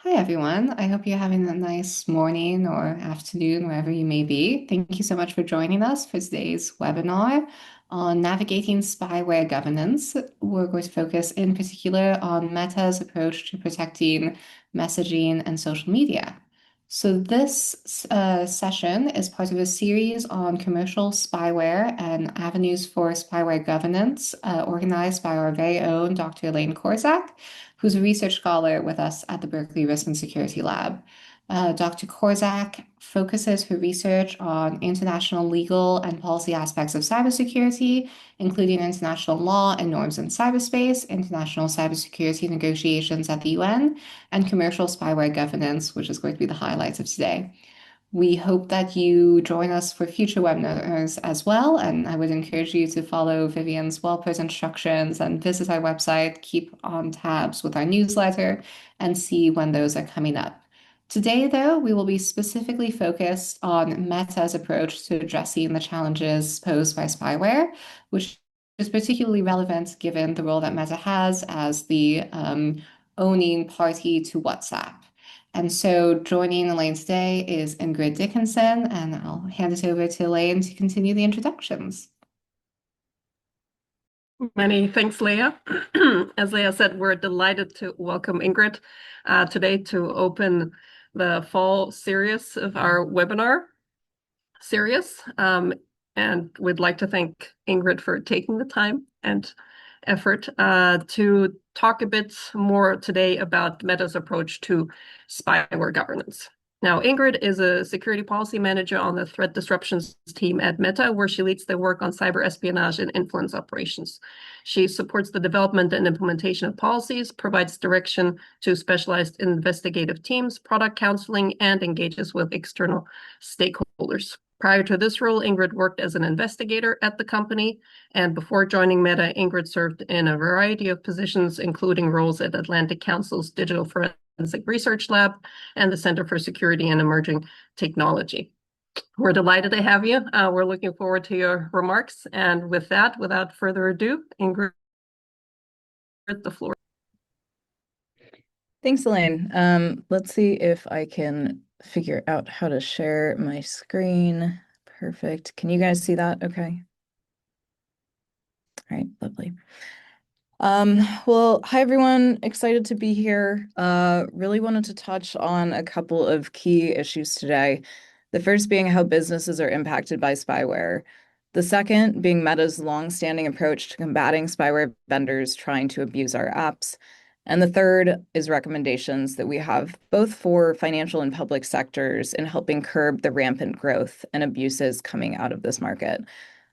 Hi, everyone. I hope you're having a nice morning or afternoon, wherever you may be. Thank you so much for joining us for today's webinar on navigating spyware governance. We're going to focus in particular on Meta's approach to protecting messaging and social media. So this session is part of a series on commercial spyware and avenues for spyware governance, organized by our very own Dr. Elaine Korzak, who's a research scholar with us at the Berkeley Risk and Security Lab. Dr. Korzak focuses her research on international legal and policy aspects of cybersecurity, including international law and norms in cyberspace, international cybersecurity negotiations at the UN, and commercial spyware governance, which is going to be the highlights of today. We hope that you join us for future webinars as well, and I would encourage you to follow Vivian's well-posed instructions and visit our website, keep on tabs with our newsletter, and see when those are coming up. Today, though, we will be specifically focused on Meta's approach to addressing the challenges posed by spyware, which is particularly relevant given the role that Meta has as the owning party to WhatsApp. And so joining Elaine today is Ingrid Dickinson, and I'll hand it over to Elaine to continue the introductions. Many thanks, Leah. As Leah said, we're delighted to welcome Ingrid today to open the fall series of our webinar series. And we'd like to thank Ingrid for taking the time and effort to talk a bit more today about Meta's approach to spyware governance. Now, Ingrid is a security policy manager on the threat disruptions team at Meta, where she leads the work on cyber espionage and influence operations. She supports the development and implementation of policies, provides direction to specialized investigative teams, product counseling, and engages with external stakeholders. Prior to this role, Ingrid worked as an investigator at the company, and before joining Meta, Ingrid served in a variety of positions, including roles at Atlantic Council's Digital Forensic Research Lab and the Center for Security and Emerging Technology. We're delighted to have you. We're looking forward to your remarks. And with that, without further ado, Ingrid, the floor. Thanks, Elaine. Let's see if I can figure out how to share my screen. Perfect. Can you guys see that okay? All right, lovely. Well, hi everyone. Excited to be here. Really wanted to touch on a couple of key issues today. The first being how businesses are impacted by spyware. The second being Meta's long-standing approach to combating spyware vendors trying to abuse our apps. And the third is recommendations that we have both for financial and public sectors in helping curb the rampant growth and abuses coming out of this market.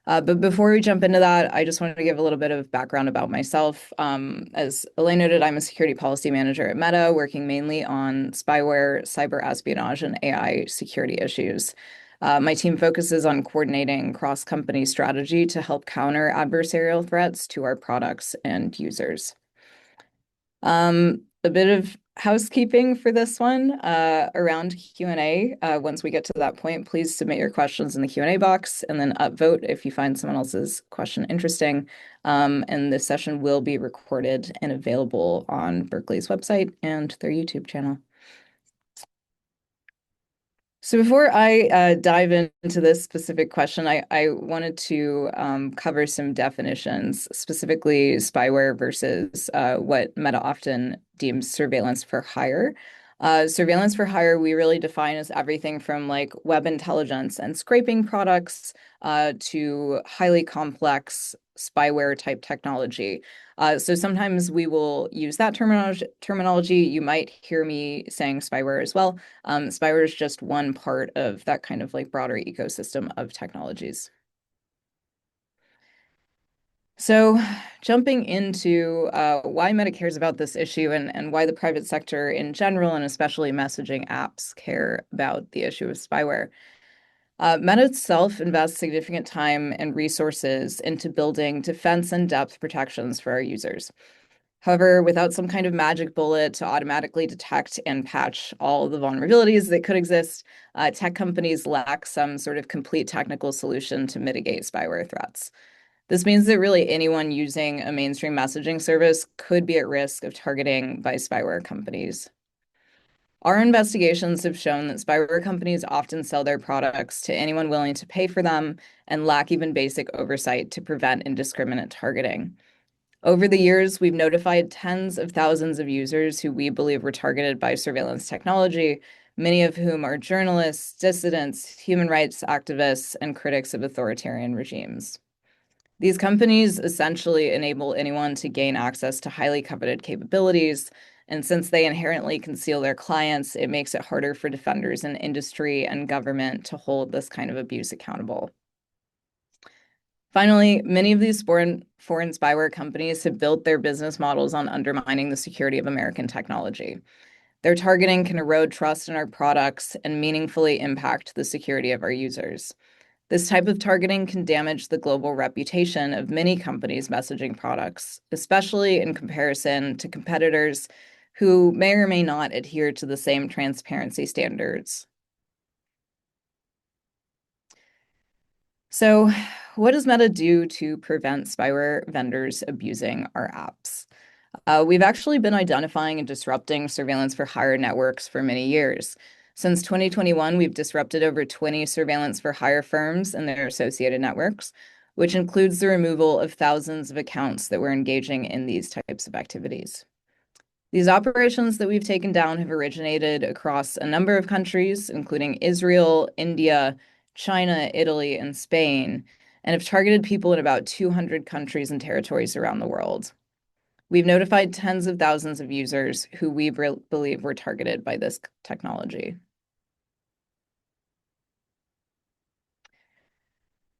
But before we jump into that, I just wanted to give a little bit of background about myself. As Elaine noted, I'm a security policy manager at Meta, working mainly on spyware, cyber espionage, and AI security issues. My team focuses on coordinating cross-company strategy to help counter adversarial threats to our products and users. A bit of housekeeping for this one around Q&A. Once we get to that point, please submit your questions in the Q&A box and then upvote if you find someone else's question interesting. And this session will be recorded and available on Berkeley's website and their YouTube channel. So before I dive into this specific question, I wanted to cover some definitions, specifically spyware versus what Meta often deems surveillance for hire. Surveillance for hire, we really define as everything from like web intelligence and scraping products to highly complex spyware type technology. So sometimes we will use that terminology. You might hear me saying spyware as well. Spyware is just one part of that kind of like broader ecosystem of technologies. So jumping into why Meta cares about this issue and why the private sector in general, and especially messaging apps, care about the issue of spyware. Meta itself invests significant time and resources into building defense and depth protections for our users. However, without some kind of magic bullet to automatically detect and patch all the vulnerabilities that could exist, tech companies lack some sort of complete technical solution to mitigate spyware threats. This means that really anyone using a mainstream messaging service could be at risk of targeting by spyware companies. Our investigations have shown that spyware companies often sell their products to anyone willing to pay for them and lack even basic oversight to prevent indiscriminate targeting. Over the years, we've notified tens of thousands of users who we believe were targeted by surveillance technology, many of whom are journalists, dissidents, human rights activists, and critics of authoritarian regimes. These companies essentially enable anyone to gain access to highly coveted capabilities, and since they inherently conceal their clients, it makes it harder for defenders in industry and government to hold this kind of abuse accountable. Finally, many of these foreign spyware companies have built their business models on undermining the security of American technology. Their targeting can erode trust in our products and meaningfully impact the security of our users. This type of targeting can damage the global reputation of many companies' messaging products, especially in comparison to competitors who may or may not adhere to the same transparency standards. So, what does Meta do to prevent spyware vendors abusing our apps? We've actually been identifying and disrupting surveillance for hire networks for many years. Since 2021, we've disrupted over 20 surveillance for hire firms and their associated networks, which includes the removal of thousands of accounts that were engaging in these types of activities. These operations that we've taken down have originated across a number of countries, including Israel, India, China, Italy, and Spain, and have targeted people in about 200 countries and territories around the world. We've notified tens of thousands of users who we believe were targeted by this technology.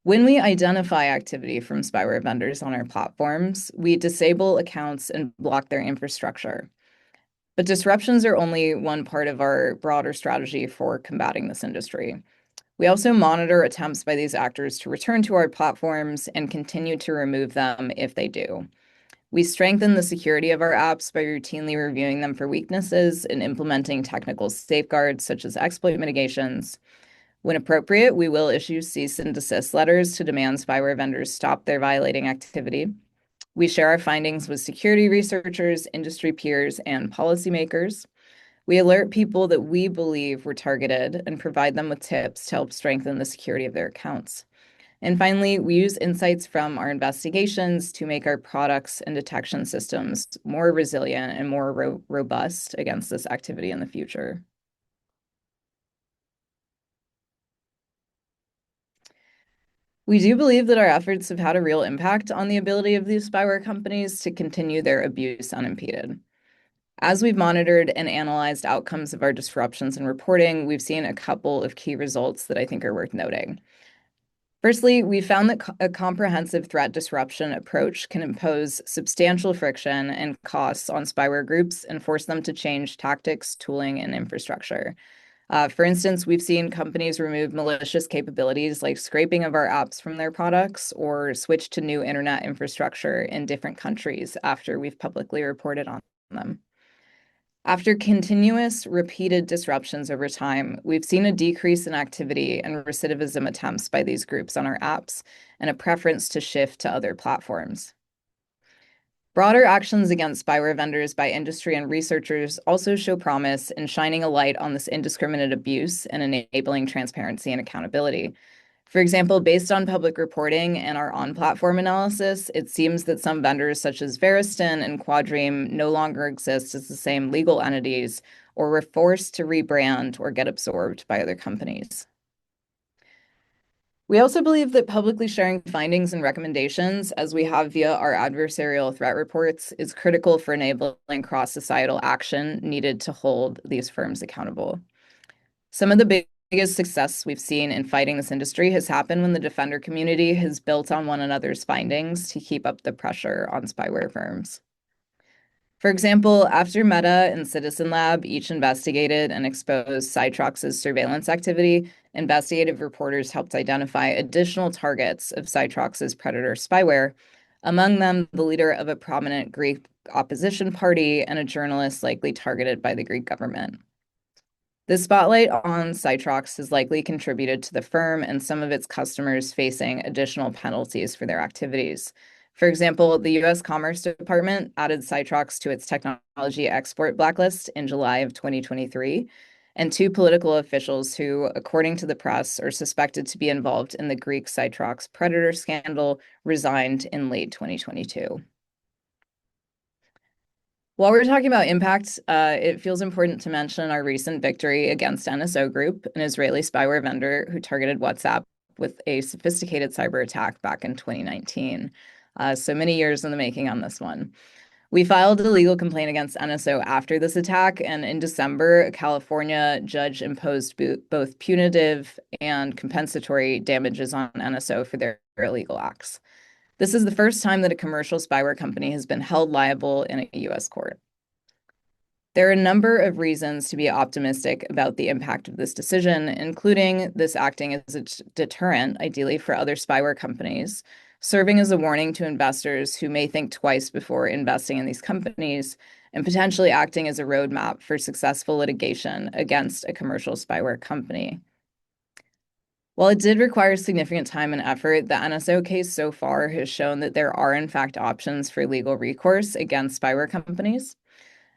When we identify activity from spyware vendors on our platforms, we disable accounts and block their infrastructure. But disruptions are only one part of our broader strategy for combating this industry. We also monitor attempts by these actors to return to our platforms and continue to remove them if they do. We strengthen the security of our apps by routinely reviewing them for weaknesses and implementing technical safeguards such as exploit mitigations. When appropriate, we will issue cease and desist letters to demand spyware vendors stop their violating activity. We share our findings with security researchers, industry peers, and policymakers. We alert people that we believe were targeted and provide them with tips to help strengthen the security of their accounts. And finally, we use insights from our investigations to make our products and detection systems more resilient and more robust against this activity in the future. We do believe that our efforts have had a real impact on the ability of these spyware companies to continue their abuse unimpeded. As we've monitored and analyzed outcomes of our disruptions and reporting, we've seen a couple of key results that I think are worth noting. Firstly, we found that a comprehensive threat disruption approach can impose substantial friction and costs on spyware groups and force them to change tactics, tooling, and infrastructure. For instance, we've seen companies remove malicious capabilities like scraping of our apps from their products or switch to new internet infrastructure in different countries after we've publicly reported on them. After continuous, repeated disruptions over time, we've seen a decrease in activity and recidivism attempts by these groups on our apps and a preference to shift to other platforms. Broader actions against spyware vendors by industry and researchers also show promise in shining a light on this indiscriminate abuse and enabling transparency and accountability. For example, based on public reporting and our on-platform analysis, it seems that some vendors such as Veriston and Quadream no longer exist as the same legal entities or were forced to rebrand or get absorbed by other companies. We also believe that publicly sharing findings and recommendations, as we have via our adversarial threat reports, is critical for enabling cross-societal action needed to hold these firms accountable. Some of the biggest success we've seen in fighting this industry has happened when the defender community has built on one another's findings to keep up the pressure on spyware firms. For example, after Meta and Citizen Lab each investigated and exposed Cytrox's surveillance activity, investigative reporters helped identify additional targets of Cytrox's predator spyware, among them the leader of a prominent Greek opposition party and a journalist likely targeted by the Greek government. The spotlight on Cytrox has likely contributed to the firm and some of its customers facing additional penalties for their activities. For example, the US Commerce Department added Cytrox to its technology export blacklist in July of 2023, and two political officials who, according to the press, are suspected to be involved in the Greek Cytrox predator scandal resigned in late 2022. While we're talking about impact, it feels important to mention our recent victory against NSO Group, an Israeli spyware vendor who targeted WhatsApp with a sophisticated cyber attack back in 2019. So many years in the making on this one. We filed a legal complaint against NSO after this attack, and in December, a California judge imposed both punitive and compensatory damages on NSO for their illegal acts. This is the first time that a commercial spyware company has been held liable in a US court. There are a number of reasons to be optimistic about the impact of this decision, including this acting as a deterrent, ideally for other spyware companies, serving as a warning to investors who may think twice before investing in these companies, and potentially acting as a roadmap for successful litigation against a commercial spyware company. While it did require significant time and effort, the NSO case so far has shown that there are, in fact, options for legal recourse against spyware companies.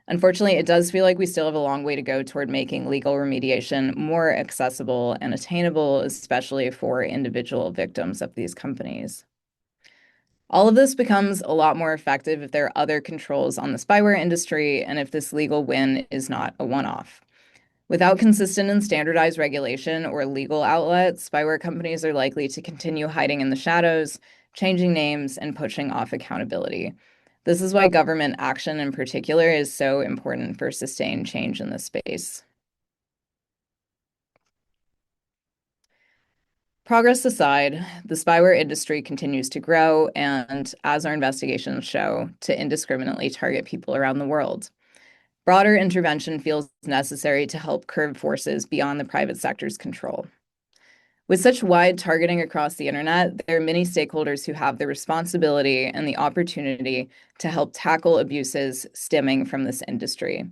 Unfortunately, it does feel like we still have a long way to go toward making legal remediation more accessible and attainable, especially for individual victims of these companies. All of this becomes a lot more effective if there are other controls on the spyware industry and if this legal win is not a one-off. Without consistent and standardized regulation or legal outlets, spyware companies are likely to continue hiding in the shadows, changing names, and pushing off accountability. This is why government action in particular is so important for sustained change in this space. Progress aside, the spyware industry continues to grow and, as our investigations show, to indiscriminately target people around the world. Broader intervention feels necessary to help curb forces beyond the private sector's control. With such wide targeting across the internet, there are many stakeholders who have the responsibility and the opportunity to help tackle abuses stemming from this industry.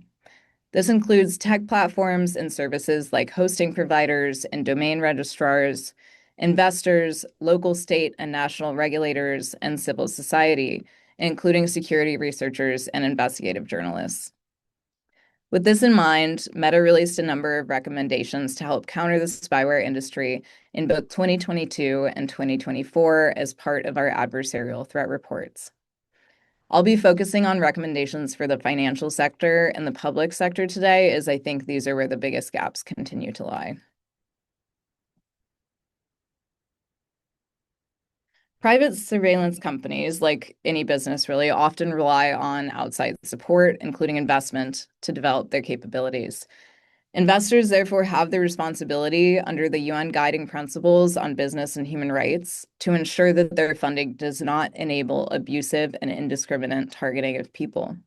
This includes tech platforms and services like hosting providers and domain registrars, investors, local, state, and national regulators, and civil society, including security researchers and investigative journalists. With this in mind, Meta released a number of recommendations to help counter the spyware industry in both 2022 and 2024 as part of our adversarial threat reports. I'll be focusing on recommendations for the financial sector and the public sector today, as I think these are where the biggest gaps continue to lie. Private surveillance companies, like any business really, often rely on outside support, including investment, to develop their capabilities. Investors therefore have the responsibility under the UN guiding principles on business and human rights to ensure that their funding does not enable abusive and indiscriminate targeting of people.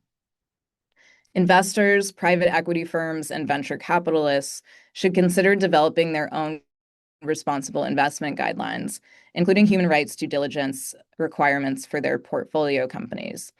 Investors, private equity firms, and venture capitalists should consider developing their own responsible investment guidelines, including human rights due diligence requirements for their portfolio companies.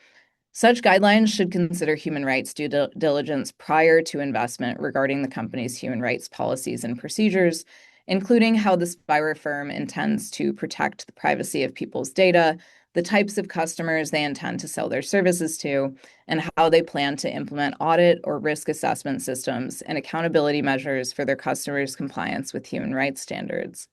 Such guidelines should consider human rights due diligence prior to investment regarding the company's human rights policies and procedures, including how the spyware firm intends to protect the privacy of people's data, the types of customers they intend to sell their services to, and how they plan to implement audit or risk assessment systems and accountability measures for their customers' compliance with human rights standards.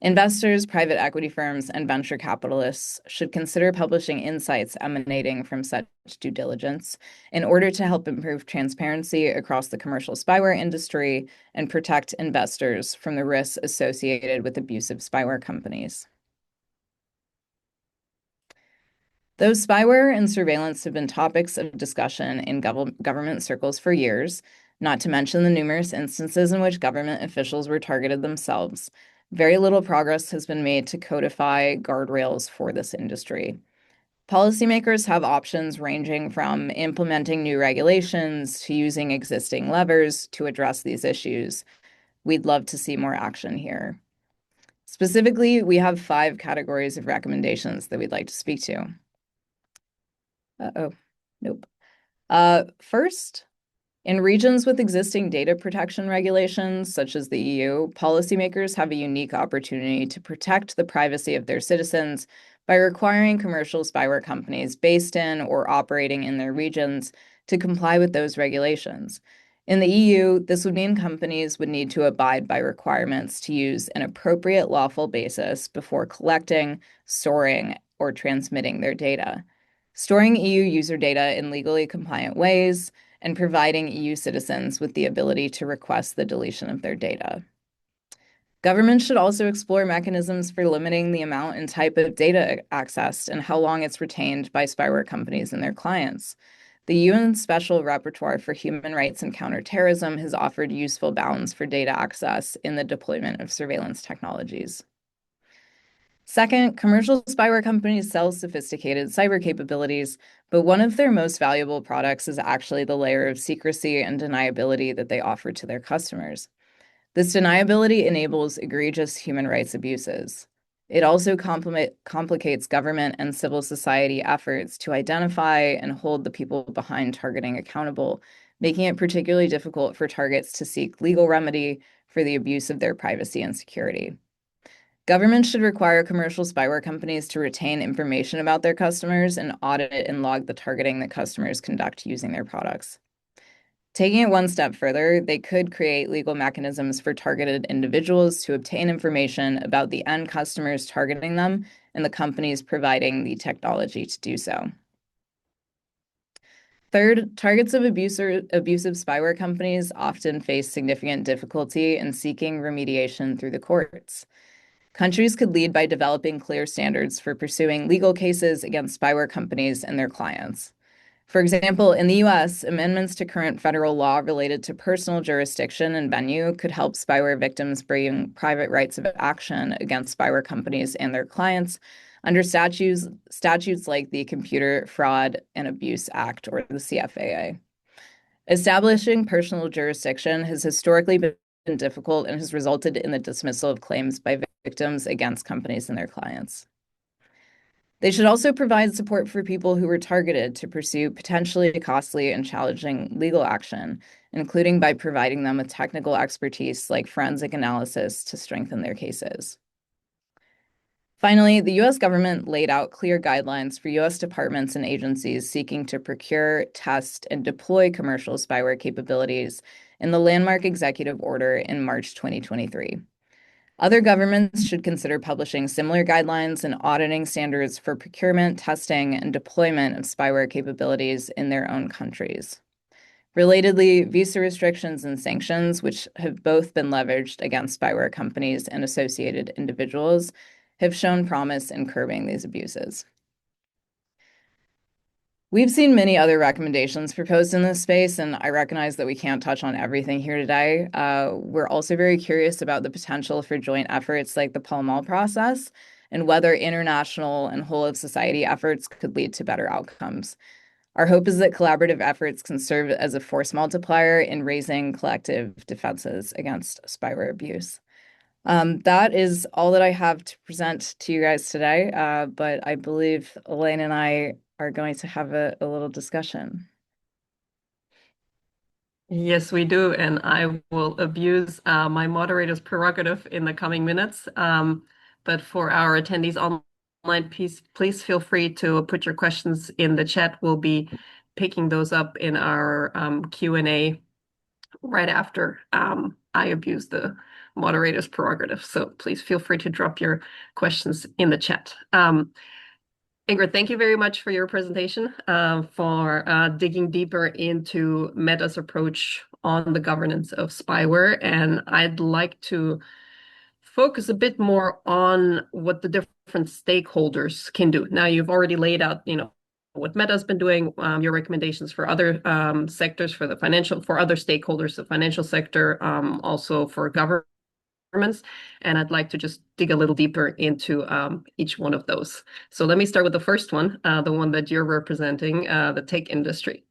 Investors, private equity firms, and venture capitalists should consider publishing insights emanating from such due diligence in order to help improve transparency across the commercial spyware industry and protect investors from the risks associated with abusive spyware companies. Though spyware and surveillance have been topics of discussion in government circles for years, not to mention the numerous instances in which government officials were targeted themselves, very little progress has been made to codify guardrails for this industry. Policymakers have options ranging from implementing new regulations to using existing levers to address these issues. We'd love to see more action here. Specifically, we have 5 categories of recommendations that we'd like to speak to. Nope. First, in regions with existing data protection regulations, such as the EU, policymakers have a unique opportunity to protect the privacy of their citizens by requiring commercial spyware companies based in or operating in their regions to comply with those regulations. In the EU, this would mean companies would need to abide by requirements to use an appropriate lawful basis before collecting, storing, or transmitting their data. Storing EU user data in legally compliant ways, and providing EU citizens with the ability to request the deletion of their data. Governments should also explore mechanisms for limiting the amount and type of data accessed and how long it's retained by spyware companies and their clients. The UN Special Rapporteur for Human Rights and Counterterrorism has offered useful bounds for data access in the deployment of surveillance technologies. Second, commercial spyware companies sell sophisticated cyber capabilities, but one of their most valuable products is actually the layer of secrecy and deniability that they offer to their customers. This deniability enables egregious human rights abuses. It also complicates government and civil society efforts to identify and hold the people behind targeting accountable, making it particularly difficult for targets to seek legal remedy for the abuse of their privacy and security. Governments should require commercial spyware companies to retain information about their customers and audit and log the targeting that customers conduct using their products. Taking it one step further, they could create legal mechanisms for targeted individuals to obtain information about the end customers targeting them and the companies providing the technology to do so. Third, targets of abusive spyware companies often face significant difficulty in seeking remediation through the courts. Countries could lead by developing clear standards for pursuing legal cases against spyware companies and their clients. For example, in the US, amendments to current federal law related to personal jurisdiction and venue could help spyware victims bring private rights of action against spyware companies and their clients under statutes like the Computer Fraud and Abuse Act, or the CFAA. Establishing personal jurisdiction has historically been difficult and has resulted in the dismissal of claims by victims against companies and their clients. They should also provide support for people who were targeted to pursue potentially costly and challenging legal action, including by providing them with technical expertise like forensic analysis to strengthen their cases. Finally, the U.S. government laid out clear guidelines for U.S. departments and agencies seeking to procure, test, and deploy commercial spyware capabilities in the landmark executive order in March 2023. Other governments should consider publishing similar guidelines and auditing standards for procurement, testing, and deployment of spyware capabilities in their own countries. Relatedly, visa restrictions and sanctions, which have both been leveraged against spyware companies and associated individuals, have shown promise in curbing these abuses. We've seen many other recommendations proposed in this space, and I recognize that we can't touch on everything here today. We're also very curious about the potential for joint efforts like the Pall Mall process and whether international and whole-of-society efforts could lead to better outcomes. Our hope is that collaborative efforts can serve as a force multiplier in raising collective defenses against spyware abuse. That is all that I have to present to you guys today, but I believe Elaine and I are going to have a little discussion. Yes, we do, and I will abuse my moderator's prerogative in the coming minutes. But for our attendees online, please feel free to put your questions in the chat. We'll be picking those up in our Q&A right after I abuse the moderator's prerogative. So please feel free to drop your questions in the chat. Ingrid, thank you very much for your presentation, for digging deeper into Meta's approach on the governance of spyware. And I'd like to focus a bit more on what the different stakeholders can do. Now, you've already laid out, what Meta's been doing, your recommendations for other sectors, for other stakeholders, the financial sector, also for governments. And I'd like to just dig a little deeper into each one of those. So let me start with the first one, the one that you're representing, the tech industry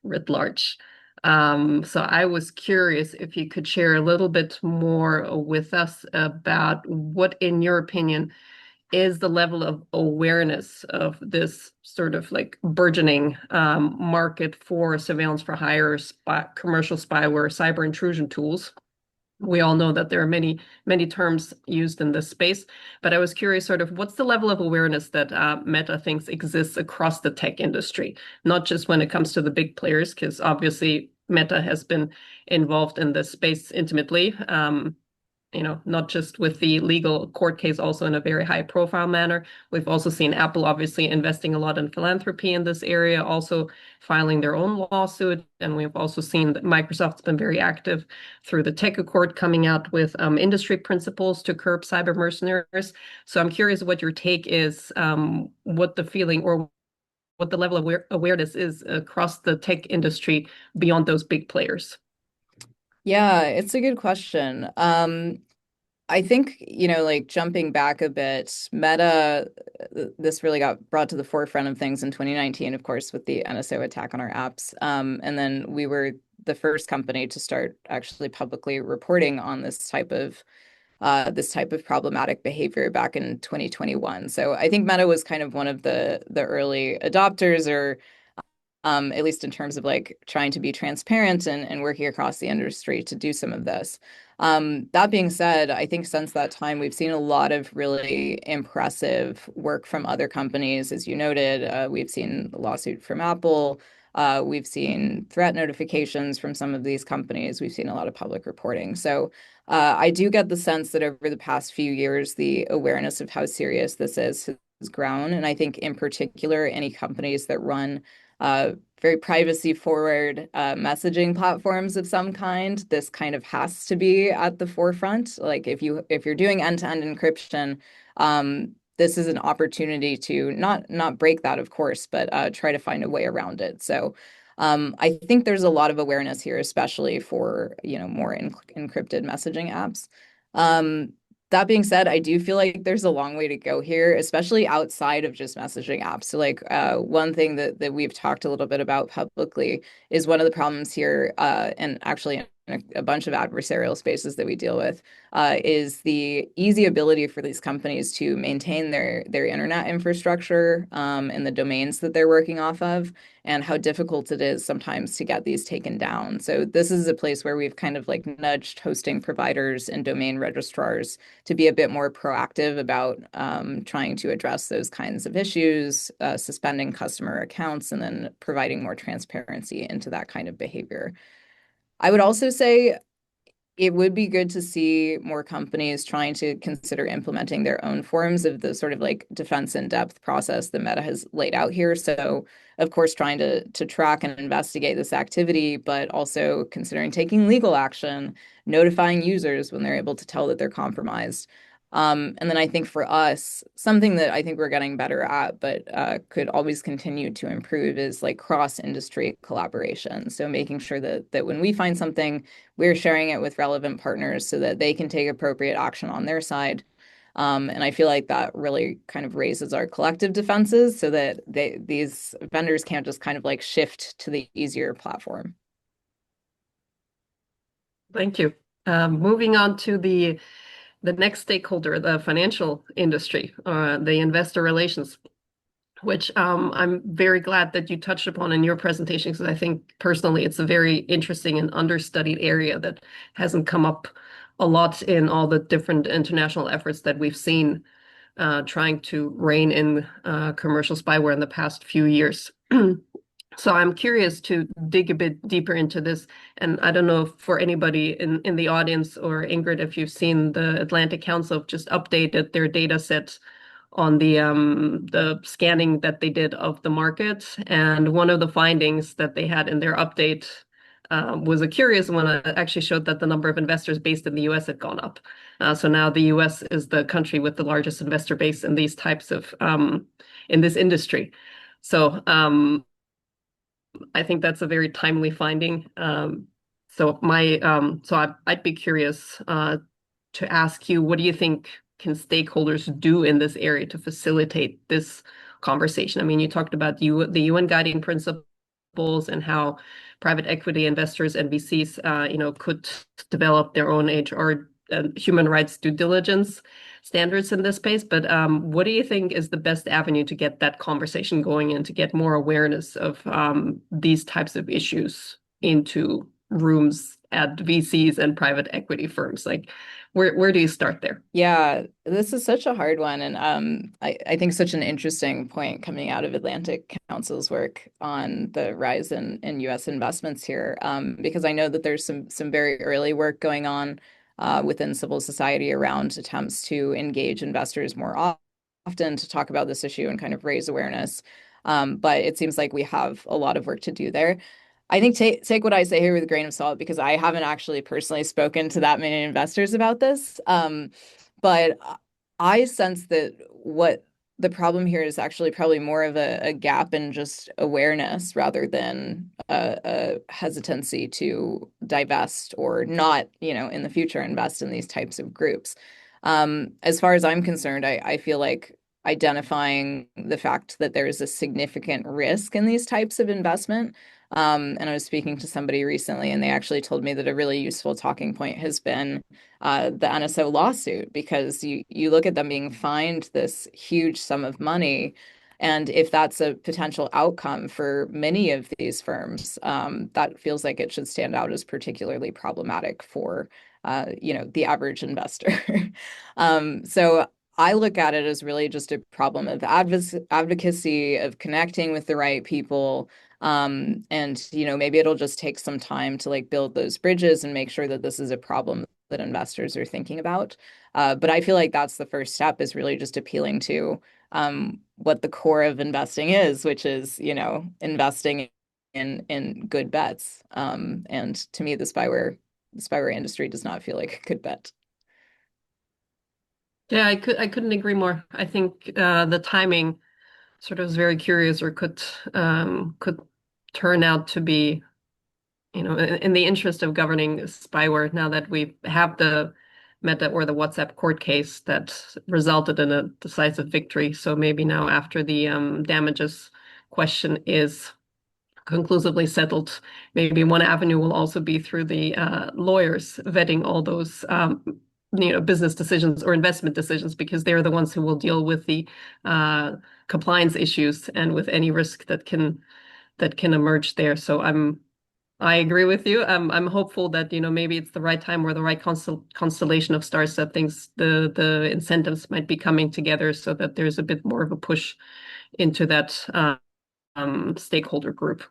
writ large. So I was curious if you could share a little bit more with us about what, in your opinion, is the level of awareness of this sort of like burgeoning market for surveillance for hire, commercial spyware, cyber intrusion tools. We all know that there are many, many terms used in this space, but I was curious sort of what's the level of awareness that Meta thinks exists across the tech industry, not just when it comes to the big players, because obviously Meta has been involved in this space intimately. Not just with the legal court case, also in a very high profile manner. We've also seen Apple obviously investing a lot in philanthropy in this area, also filing their own lawsuit. And we've also seen that Microsoft's been very active through the Tech Accord, coming out with industry principles to curb cyber mercenaries. So I'm curious what your take is, what the feeling or what the level of awareness is across the tech industry beyond those big players. Yeah, it's a good question. I think, like jumping back a bit, Meta, this really got brought to the forefront of things in 2019, of course, with the NSO attack on our apps. And then we were the first company to start actually publicly reporting on this type of problematic behavior back in 2021. So I think Meta was kind of one of the early adopters, or at least in terms of like trying to be transparent and working across the industry to do some of this. That being said, I think since that time, we've seen a lot of really impressive work from other companies. As you noted, we've seen a lawsuit from Apple. We've seen threat notifications from some of these companies. We've seen a lot of public reporting. So I do get the sense that over the past few years, the awareness of how serious this is has grown. And I think in particular, any companies that run very privacy forward messaging platforms of some kind, this kind of has to be at the forefront. Like if you're doing end-to-end encryption, this is an opportunity to not break that, of course, but try to find a way around it. So I think there's a lot of awareness here, especially for more encrypted messaging apps. That being said, I do feel like there's a long way to go here, especially outside of just messaging apps. So like one thing that we've talked a little bit about publicly is one of the problems here, and actually in a bunch of adversarial spaces that we deal with, is the easy ability for these companies to maintain their internet infrastructure and the domains that they're working off of, and how difficult it is sometimes to get these taken down. So this is a place where we've kind of like nudged hosting providers and domain registrars to be a bit more proactive about trying to address those kinds of issues, suspending customer accounts, and then providing more transparency into that kind of behavior. I would also say it would be good to see more companies trying to consider implementing their own forms of the sort of like defense in depth process that Meta has laid out here. So, of course, trying to track and investigate this activity, but also considering taking legal action, notifying users when they're able to tell that they're compromised. And then I think for us, something that I think we're getting better at, but could always continue to improve is like cross-industry collaboration. So making sure that when we find something, we're sharing it with relevant partners so that they can take appropriate action on their side. And I feel like that really kind of raises our collective defenses so that these vendors can't just kind of like shift to the easier platform. Thank you. Moving on to the next stakeholder, the financial industry, the investor relations, which I'm very glad that you touched upon in your presentation, because I think personally it's a very interesting and understudied area that hasn't come up a lot in all the different international efforts that we've seen trying to rein in commercial spyware in the past few years. So I'm curious to dig a bit deeper into this. And I don't know if for anybody in the audience or Ingrid, if you've seen the Atlantic Council just updated their data set on the scanning that they did of the market. And one of the findings that they had in their update was a curious one. It actually showed that the number of investors based in the US had gone up. So now the US is the country with the largest investor base in these types of in this industry. So I think that's a very timely finding. I'd be curious to ask you, what do you think can stakeholders do in this area to facilitate this conversation? I mean, you talked about the UN guiding principles and how private equity investors and VCs, could develop their own HR human rights due diligence standards in this space. But what do you think is the best avenue to get that conversation going and to get more awareness of these types of issues into rooms at VCs and private equity firms? Like, where do you start there? Yeah, this is such a hard one. And I think such an interesting point coming out of Atlantic Council's work on the rise in US investments here. Because I know that there's some very early work going on within civil society around attempts to engage investors more often to talk about this issue and kind of raise awareness. But it seems like we have a lot of work to do there. I think take what I say here with a grain of salt because I haven't actually personally spoken to that many investors about this. But I sense that what the problem here is actually probably more of a gap in just awareness rather than a hesitancy to divest or not, in the future invest in these types of groups. As far as I'm concerned, I feel like identifying the fact that there is a significant risk in these types of investment. And I was speaking to somebody recently, and they actually told me that a really useful talking point has been the NSO lawsuit, because you look at them being fined this huge sum of money. And if that's a potential outcome for many of these firms, that feels like it should stand out as particularly problematic for, the average investor. So I look at it as really just a problem of advocacy, of connecting with the right people. And maybe it'll just take some time to like build those bridges and make sure that this is a problem that investors are thinking about. But I feel like that's the first step, is really just appealing to what the core of investing is, which is, investing in good bets. And to me, the spyware industry does not feel like a good bet. Yeah, I couldn't agree more. I think the timing sort of is very curious, or could turn out to be, in the interest of governing spyware. Now that we have the Meta or the WhatsApp court case that resulted in a decisive victory, so maybe now after the damages question is conclusively settled, maybe one avenue will also be through the lawyers vetting all those business decisions or investment decisions, because they're the ones who will deal with the compliance issues and with any risk that can emerge there. So I agree with you. I'm hopeful that maybe it's the right time or the right constellation of stars, that the incentives might be coming together so that there's a bit more of a push into that stakeholder group.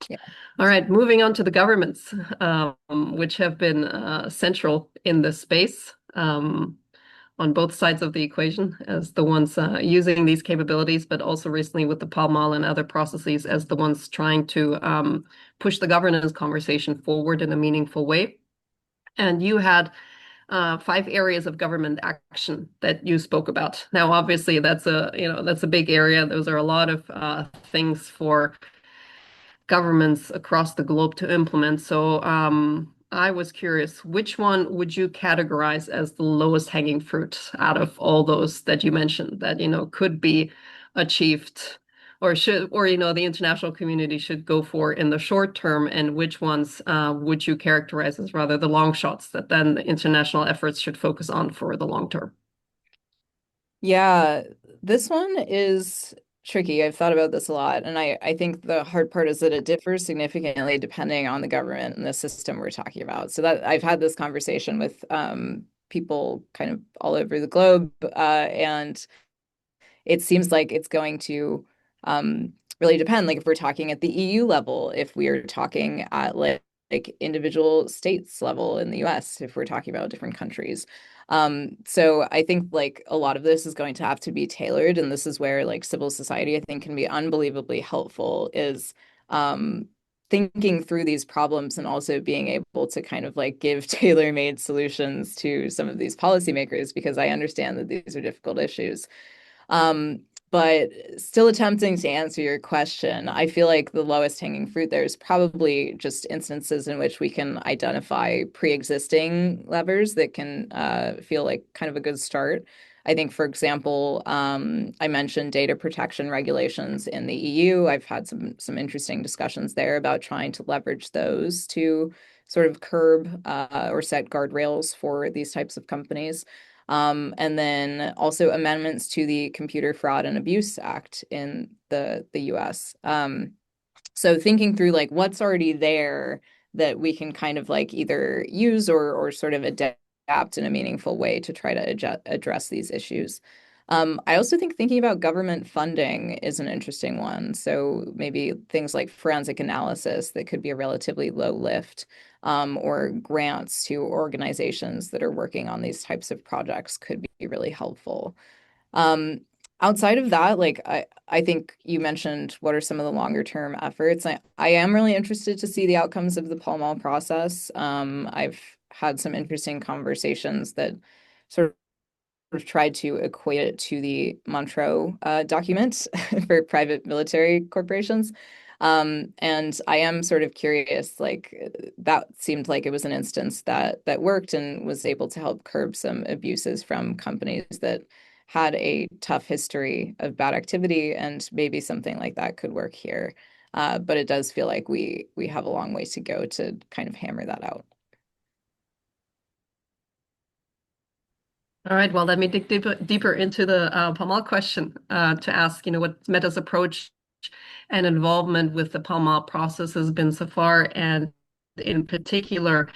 Yeah. All right, moving on to the governments, which have been central in this space, on both sides of the equation, as the ones using these capabilities, but also recently with the Pall Mall and other processes as the ones trying to push the governance conversation forward in a meaningful way. And you had 5 areas of government action that you spoke about. Now, obviously, that's a big area. Those are a lot of things for governments across the globe to implement. So I was curious, which one would you categorize as the lowest hanging fruit out of all those that you mentioned that, could be achieved, or the international community should go for in the short term, and which ones would you characterize as rather the long shots that then the international efforts should focus on for the long term? Yeah, this one is tricky. I've thought about this a lot, and I think the hard part is that it differs significantly depending on the government and the system we're talking about. So that I've had this conversation with people kind of all over the globe, and it seems like it's going to really depend. Like if we're talking at the EU level, if we're talking at like individual states level in the US, if we're talking about different countries. So I think like a lot of this is going to have to be tailored, and this is where like civil society, I think, can be unbelievably helpful, is thinking through these problems and also being able to kind of like give tailor-made solutions to some of these policymakers, because I understand that these are difficult issues. Um, but still attempting to answer your question, I feel like the lowest hanging fruit there is probably just instances in which we can identify pre-existing levers that can feel like kind of a good start. I think, for example, I mentioned data protection regulations in the EU. I've had some interesting discussions there about trying to leverage those to sort of curb or set guardrails for these types of companies. And then also amendments to the Computer Fraud and Abuse Act in the US. So thinking through like what's already there that we can kind of like either use or sort of adapt in a meaningful way to try to address these issues. I also think thinking about government funding is an interesting one. So maybe things like forensic analysis that could be a relatively low lift, or grants to organizations that are working on these types of projects could be really helpful. Um, Outside of that, like I think you mentioned what are some of the longer term efforts. I am really interested to see the outcomes of the Pall Mall process. I've had some interesting conversations that sort of tried to equate it to the Montreux document for private military corporations. And I am sort of curious, like that seemed like it was an instance that worked and was able to help curb some abuses from companies that had a tough history of bad activity, and maybe something like that could work here. But it does feel like we have a long way to go to kind of hammer that out. All right, well, let me dig deeper into the Pall Mall question to ask, what Meta's approach and involvement with the Pall Mall process has been so far, and in particular,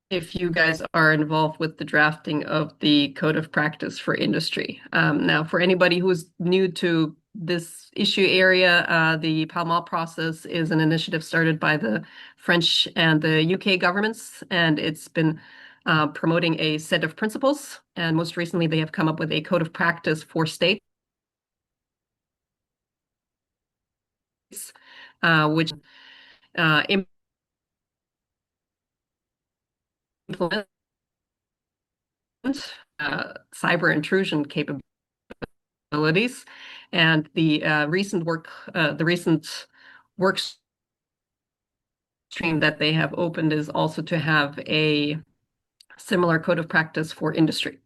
if you guys are involved with the drafting of the code of practice for industry. Now, for anybody who's new to this issue area, the Pall Mall process is an initiative started by the French and the UK governments, and it's been promoting a set of principles. And most recently, they have come up with a code of practice for states, which implement cyber intrusion capabilities. And the recent work stream that they have opened is also to have a similar code of practice for industry.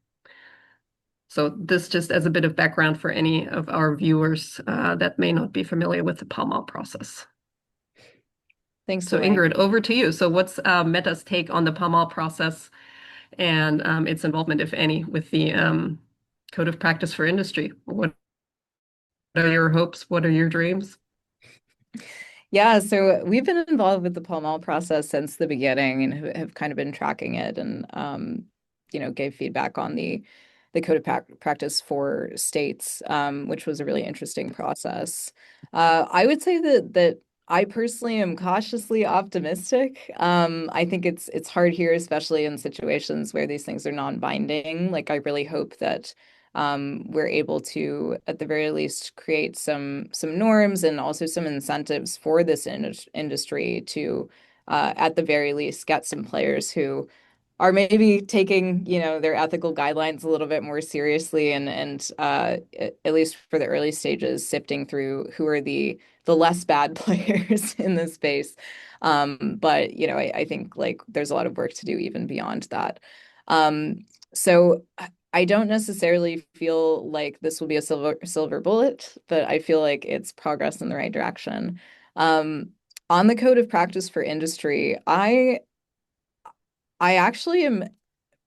So this just as a bit of background for any of our viewers that may not be familiar with the Pall Mall process. Thanks, So Elaine. Ingrid, over to you. So what's Meta's take on the Pall Mall process and its involvement, if any, with the code of practice for industry? What are your hopes? What are your dreams? Yeah, so we've been involved with the Pall Mall process since the beginning and have kind of been tracking it, and gave feedback on the code of practice for states, which was a really interesting process. I would say that I personally am cautiously optimistic. I think it's hard here, especially in situations where these things are non-binding. Like I really hope that we're able to, at the very least, create some norms and also some incentives for this industry to, at the very least, get some players who are maybe taking, their ethical guidelines a little bit more seriously, and at least for the early stages, sifting through who are the less bad players in this space. But I think like there's a lot of work to do even beyond that. So I don't necessarily feel like this will be a silver bullet, but I feel like it's progress in the right direction. On the code of practice for industry, I actually am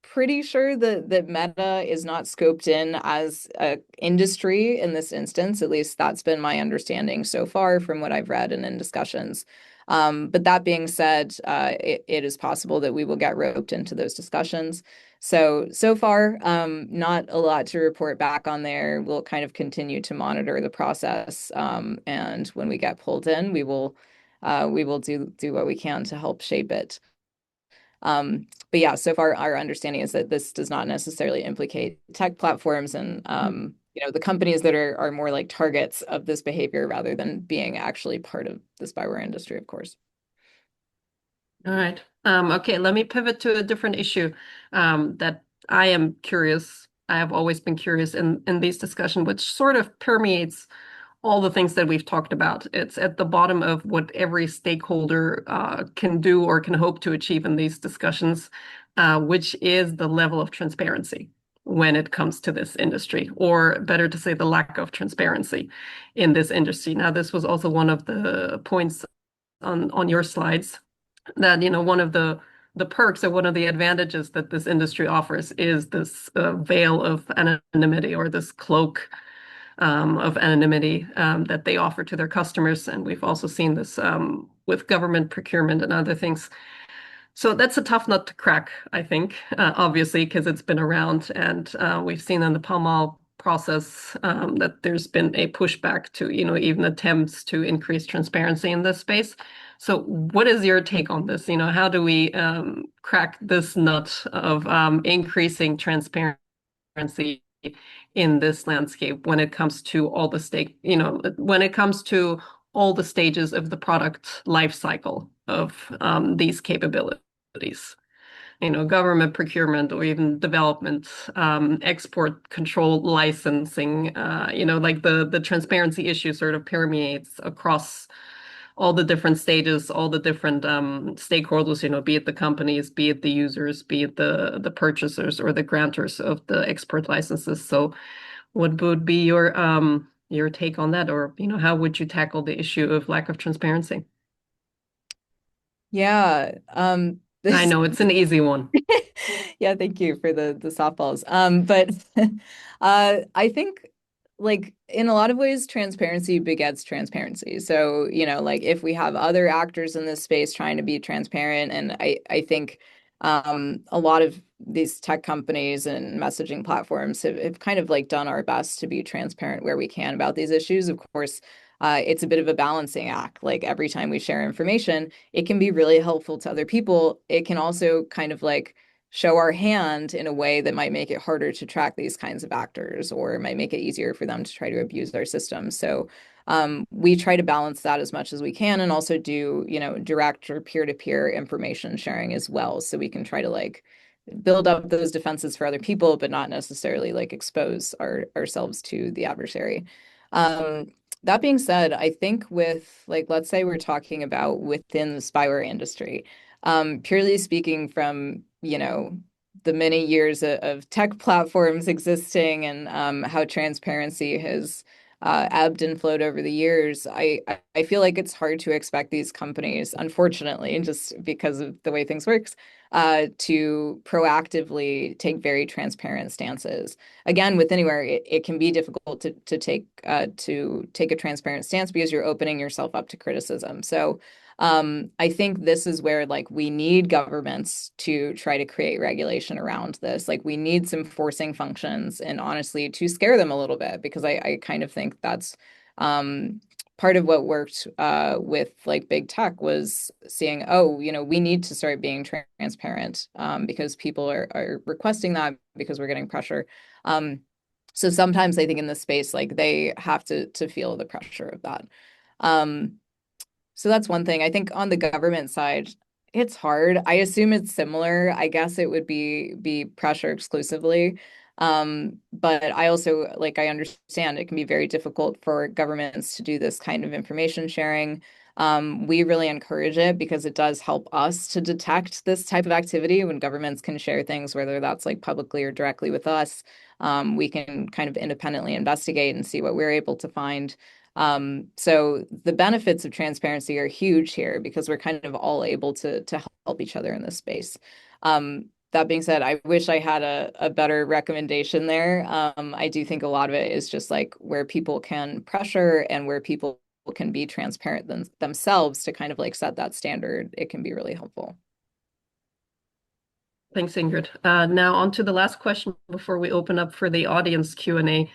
pretty sure that Meta is not scoped in as a industry in this instance. At least that's been my understanding so far from what I've read and in discussions. But that being said, it is possible that we will get roped into those discussions. So far, not a lot to report back on there. We'll kind of continue to monitor the process, and when we get pulled in, we will do what we can to help shape it. But yeah, so far our understanding is that this does not necessarily implicate tech platforms and the companies that are more like targets of this behavior rather than being actually part of the spyware industry, of course. All right. Okay, let me pivot to a different issue that I am curious. I have always been curious in these discussions, which sort of permeates all the things that we've talked about. It's at the bottom of what every stakeholder can do or can hope to achieve in these discussions, which is the level of transparency when it comes to this industry, or better to say, the lack of transparency in this industry. Now, this was also one of the points on your slides that, one of the perks or one of the advantages that this industry offers is this veil of anonymity or this cloak of anonymity that they offer to their customers. And we've also seen this with government procurement and other things. So that's a tough nut to crack, I think, obviously, because it's been around. And we've seen in the Pall Mall process that there's been a pushback to, even attempts to increase transparency in this space. So what is your take on this? How do we crack this nut of increasing transparency in this landscape when it comes to all the when it comes to all the stages of the product life cycle of these capabilities? Government procurement or even development, export control licensing, like the transparency issue sort of permeates across all the different stages, all the different stakeholders, be it the companies, be it the users, be it the purchasers or the grantors of the export licenses. So what would be your take on that? Or, how would you tackle the issue of lack of transparency? Yeah, I this know it's an easy one. yeah, thank you for the softballs. But I think like in a lot of ways, transparency begets transparency. So, like if we have other actors in this space trying to be transparent, and I think a lot of these tech companies and messaging platforms have kind of like done our best to be transparent where we can about these issues. Of course, it's a bit of a balancing act. Like every time we share information, it can be really helpful to other people. It can also kind of like show our hand in a way that might make it harder to track these kinds of actors or might make it easier for them to try to abuse our system. So we try to balance that as much as we can and also do, direct or peer-to-peer information sharing as well. So we can try to like build up those defenses for other people, but not necessarily like expose ourselves to the adversary. Um, that being said, I think with like, let's say we're talking about within the spyware industry, purely speaking from, the many years of tech platforms existing and how transparency has ebbed and flowed over the years, I feel like it's hard to expect these companies, unfortunately, just because of the way things works, to proactively take very transparent stances. Again, with anywhere, it can be difficult to take a transparent stance because you're opening yourself up to criticism. So I think this is where like we need governments to try to create regulation around this. Like we need some forcing functions and honestly to scare them a little bit because I kind of think that's part of what worked with like big tech was seeing, oh, we need to start being transparent because people are requesting that because we're getting pressure. So sometimes I think in this space, like they have to feel the pressure of that. Um, so that's one thing. I think on the government side, it's hard. I assume it's similar. I guess it would be pressure exclusively. But I also like I understand it can be very difficult for governments to do this kind of information sharing. We really encourage it because it does help us to detect this type of activity when governments can share things, whether that's like publicly or directly with us. We can kind of independently investigate and see what we're able to find. So the benefits of transparency are huge here because we're kind of all able to help each other in this space. That being said, I wish I had a better recommendation there. I do think a lot of it is just like where people can pressure and where people can be transparent themselves to kind of like set that standard. It can be really helpful. Thanks, Ingrid. Now on to the last question before we open up for the audience Q&A,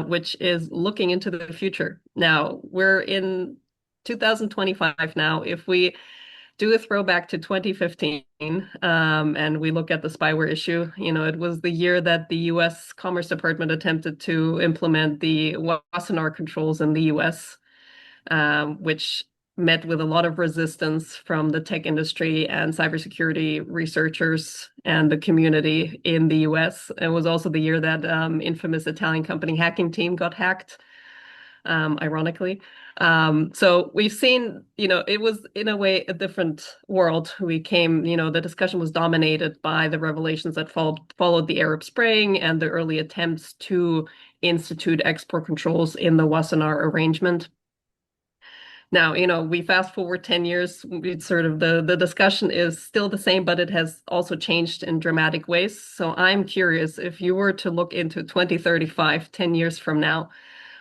which is looking into the future. Now, we're in 2025 now. If we do a throwback to 2015, and we look at the spyware issue, it was the year that the US Commerce Department attempted to implement the Wassenaar controls in the US, which met with a lot of resistance from the tech industry and cybersecurity researchers and the community in the US. It was also the year that infamous Italian company Hacking Team got hacked, ironically. So we've seen, it was in a way a different world. The discussion was dominated by the revelations that followed the Arab Spring and the early attempts to institute export controls in the Wassenaar arrangement. Now, we fast forward 10 years, it's sort of the discussion is still the same, but it has also changed in dramatic ways. So I'm curious if you were to look into 2035, 10 years from now,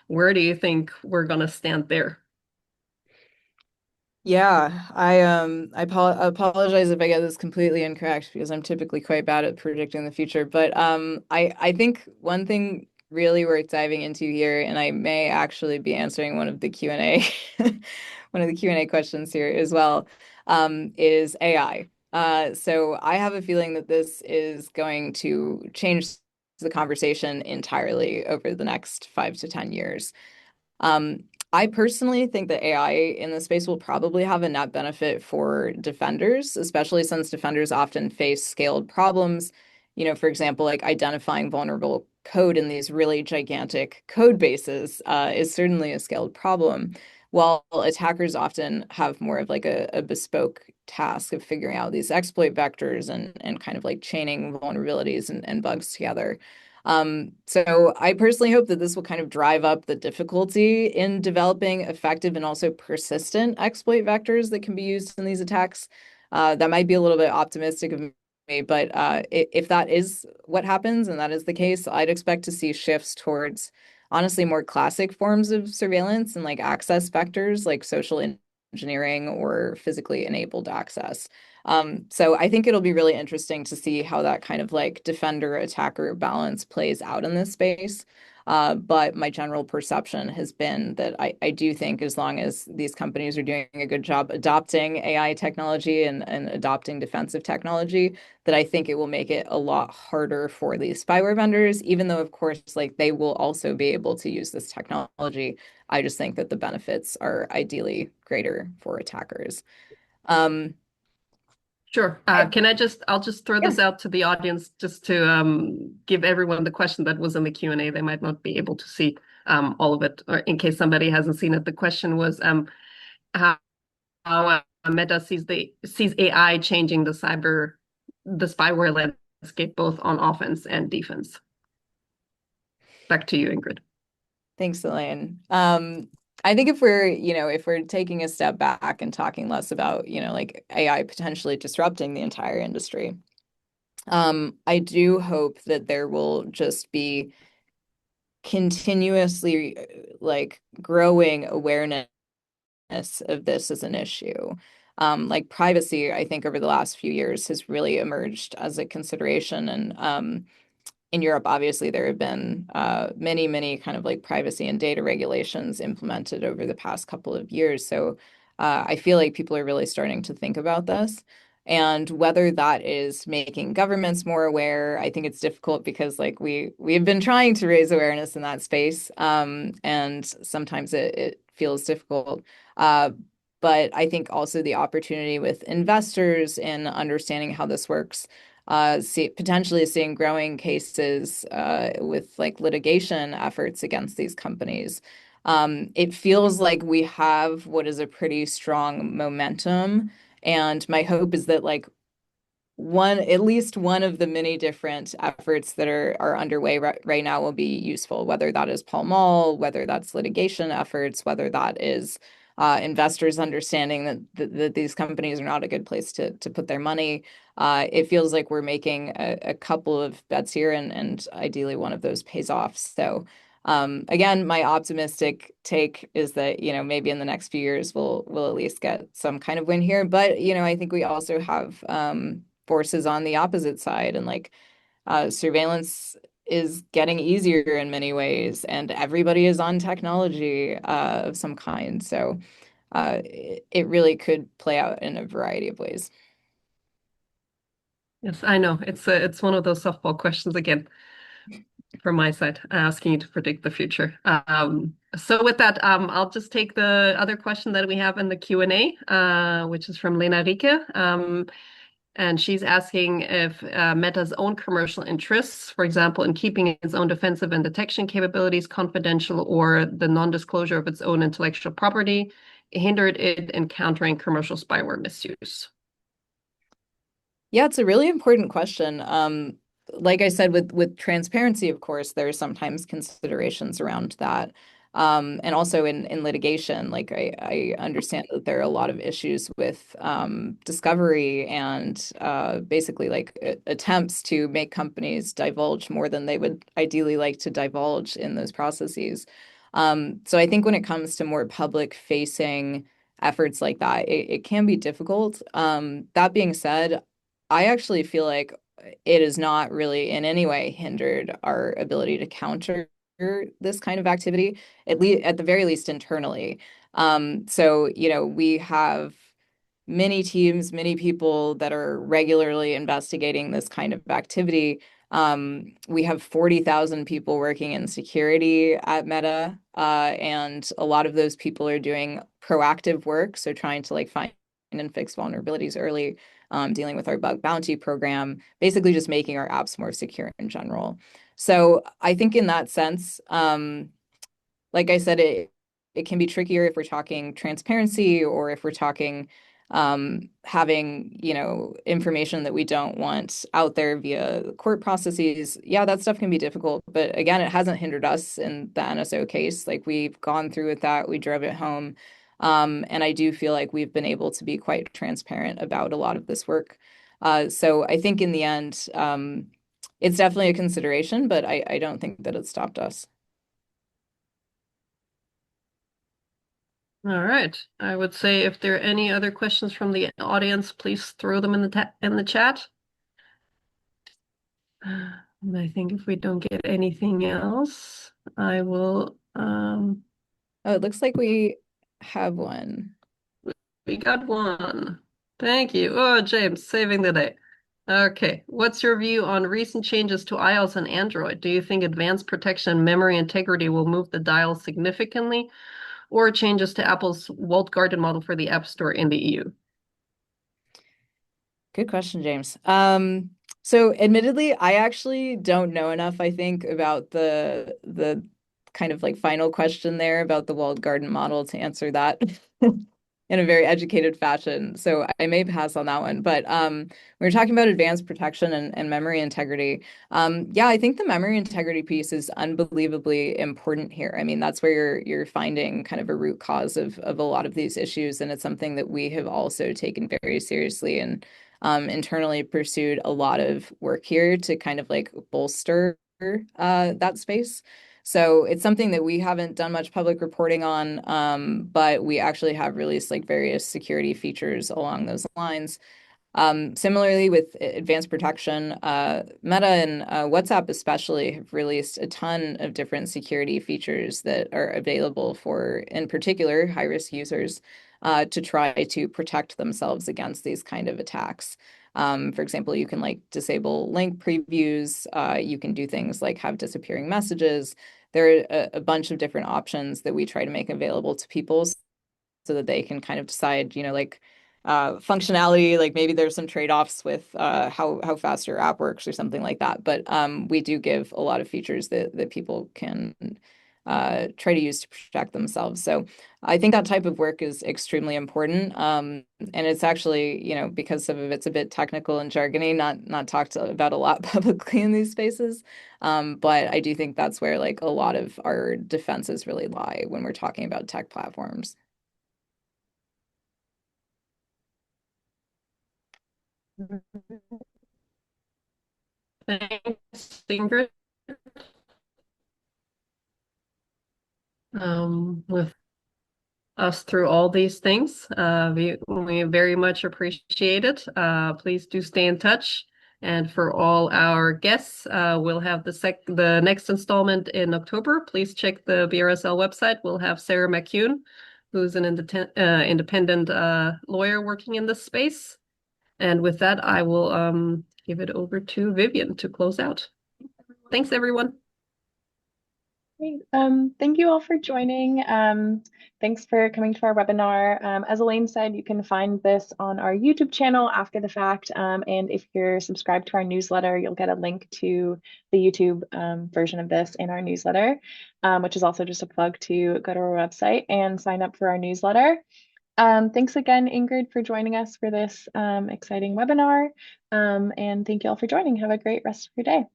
Where do you think we're going to stand there? Yeah, apologize if I get this completely incorrect because I'm typically quite bad at predicting the future. But I think one thing really worth diving into here, and I may actually be answering one of the Q&A one of the Q&A questions here as well, is AI. So I have a feeling that this is going to change the conversation entirely over the next 5 to 10 years. Um, I personally think that AI in the space will probably have a net benefit for defenders, especially since defenders often face scaled problems. For example, like identifying vulnerable code in these really gigantic code bases is certainly a scaled problem, while attackers often have more of like a bespoke task of figuring out these exploit vectors and kind of like chaining vulnerabilities and bugs together. So I personally hope that this will kind of drive up the difficulty in developing effective and also persistent exploit vectors that can be used in these attacks. That might be a little bit optimistic of me, but if that is what happens and that is the case, I'd expect to see shifts towards honestly more classic forms of surveillance and like access vectors like social engineering or physically enabled access. So I think it'll be really interesting to see how that kind of like defender attacker balance plays out in this space. But my general perception has been that I do think as long as these companies are doing a good job adopting AI technology and adopting defensive technology, that I think it will make it a lot harder for these spyware vendors, even though, of course, like they will also be able to use this technology. I just think that the benefits are ideally greater for attackers. Um, Sure. I, I'll just throw yeah. this out to the audience just to give everyone the question that was in the Q&A. They might not be able to see all of it, or in case somebody hasn't seen it. The question was how, Meta sees AI changing the spyware landscape both on offense and defense. Back to you, Ingrid. Thanks, Elaine. I think if we're taking a step back and talking less about, like AI potentially disrupting the entire industry, I do hope that there will just be continuously like growing awareness of this as an issue. Like privacy, I think over the last few years has really emerged as a consideration. And in Europe, obviously, there have been many, many kind of like privacy and data regulations implemented over the past couple of years. So I feel like people are really starting to think about this. And whether that is making governments more aware, I think it's difficult because like we've been trying to raise awareness in that space, and sometimes it feels difficult. Uh, but I think also the opportunity with investors in understanding how this works, potentially seeing growing cases with like litigation efforts against these companies. It feels like we have what is a pretty strong momentum, and my hope is that like at least one of the many different efforts that are underway right now will be useful, whether that is Pall Mall, whether that's litigation efforts, whether that is investors understanding that these companies are not a good place to put their money. It feels like we're making a couple of bets here, and ideally one of those pays off. So again, my optimistic take is that, maybe in the next few years we'll at least get some kind of win here. But, I think we also have forces on the opposite side, and like surveillance is getting easier in many ways, and everybody is on technology of some kind. So it really could play out in a variety of ways. Yes, I know. It's one of those softball questions again from my side, asking you to predict the future. So with that, I'll just take the other question that we have in the Q&A, which is from Lena Rike. And she's asking if Meta's own commercial interests, for example, in keeping its own defensive and detection capabilities confidential or the non-disclosure of its own intellectual property, hindered it in countering commercial spyware misuse. Yeah, it's a really important question. Like I said, with transparency, of course, there are sometimes considerations around that. And also in litigation, like I understand that there are a lot of issues with discovery and basically like attempts to make companies divulge more than they would ideally like to divulge in those processes. So I think when it comes to more public-facing efforts like that, it can be difficult. That being said, I actually feel like it has not really in any way hindered our ability to counter this kind of activity, at the very least internally. So, we have many teams, many people that are regularly investigating this kind of activity. We have 40,000 people working in security at Meta, and a lot of those people are doing proactive work, so trying to like find and fix vulnerabilities early, dealing with our bug bounty program, basically just making our apps more secure in general. So I think in that sense, like I said, it can be trickier if we're talking transparency or if we're talking having, information that we don't want out there via court processes. Yeah, that stuff can be difficult. But again, it hasn't hindered us in the NSO case. Like we've gone through with that, we drove it home. And I do feel like we've been able to be quite transparent about a lot of this work. So I think in the end, it's definitely a consideration, but I don't think that it stopped us. All right. I would say if there are any other questions from the audience, please throw them in the chat. And I think if we don't get anything else, I will. Oh, it looks like we have one. We got one. Thank you. Oh, James, saving the day. Okay. What's your view on recent changes to iOS and Android? Do you think advanced protection and memory integrity will move the dial significantly, or changes to Apple's walled garden model for the App Store in the EU? Good question, James. So admittedly, I actually don't know enough, I think, about the kind of like final question there about the walled garden model to answer that in a very educated fashion. So I may pass on that one. But we were talking about advanced protection and memory integrity. Yeah, I think the memory integrity piece is unbelievably important here. I mean, that's where you're finding kind of a root cause of a lot of these issues, and it's something that we have also taken very seriously and internally pursued a lot of work here to kind of like bolster that space. So it's something that we haven't done much public reporting on, but we actually have released like various security features along those lines. Similarly, with advanced protection, Meta and WhatsApp especially have released a ton of different security features that are available for, in particular, high-risk users to try to protect themselves against these kind of attacks. For example, you can like disable link previews. You can do things like have disappearing messages. There are a bunch of different options that we try to make available to people so that they can kind of decide, like functionality, like maybe there's some trade-offs with how fast your app works or something like that. But we do give a lot of features that people can try to use to protect themselves. So I think that type of work is extremely important. And it's actually, because some of it's a bit technical and jargony, not talked about a lot publicly in these spaces. But I do think that's where like a lot of our defenses really lie when we're talking about tech platforms. Thanks, Ingrid. With us through all these things, we very much appreciate it. Please do stay in touch. And for all our guests, we'll have the next installment in October. Please check the BRSL website. We'll have Sarah McCune, who's an independent lawyer working in this space. And with that, I will give it over to Vivian to close out. Thanks, everyone. Great. Thank you all for joining. Thanks for coming to our webinar. As Elaine said, you can find this on our YouTube channel after the fact. And if you're subscribed to our newsletter, you'll get a link to the YouTube version of this in our newsletter, which is also just a plug to go to our website and sign up for our newsletter. Thanks again, Ingrid, for joining us for this exciting webinar. And thank you all for joining. Have a great rest of your day.